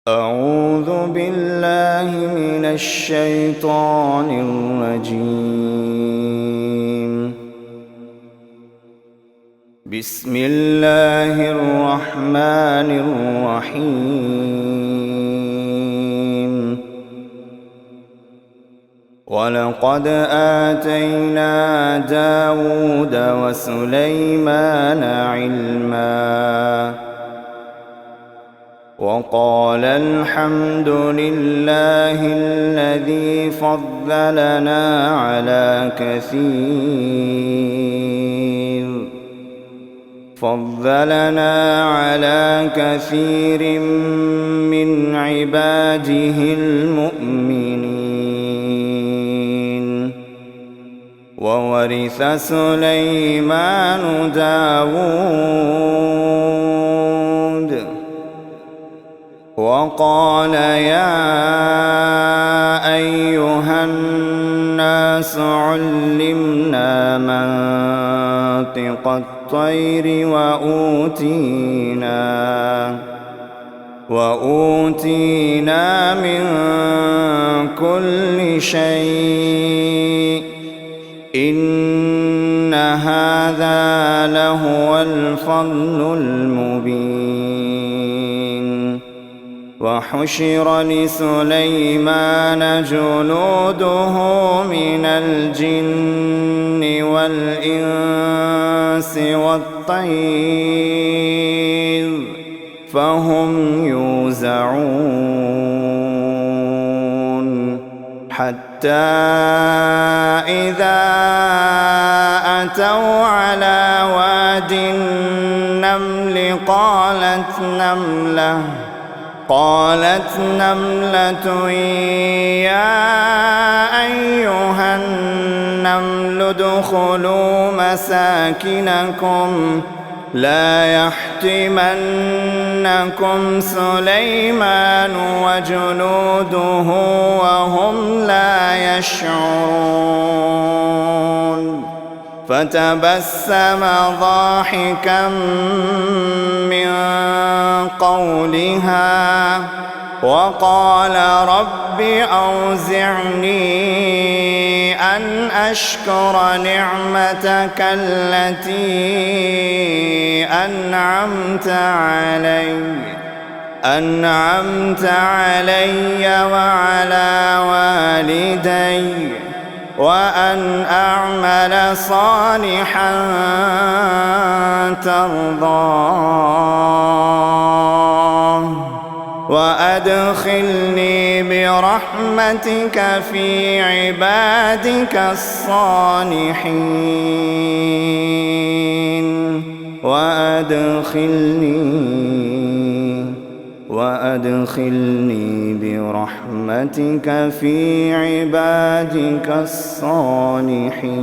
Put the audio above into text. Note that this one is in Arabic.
أعوذ بالله من الشيطان الرجيم. بسم الله الرحمن الرحيم. ولقد آتينا داود وسليمان علما وقال الحمد لله الذي فضلنا على كثير من عباده المؤمنين. وورث سليمان داود وقال يا أيها الناس علمنا منطق الطير وأوتينا من كل شيء إن هذا لهو الفضل المبين. وحشر لسليمان جنوده من الجن والإنس والطير فهم يوزعون حتى إذا أتوا على واد النمل قالت نملة يا أيها النمل ادخلوا مساكنكم لا يحطمنكم سليمان وجنوده وهم لا يشعرون. فتبسم ضاحكا من قولها وقال رب أوزعني أن أشكر نعمتك التي أنعمت علي وعلى والدي وأن أعمل صالحا ترضاه وأدخلني برحمتك في عبادك الصالحين. وأدخلني برحمتك في عبادك الصالحين.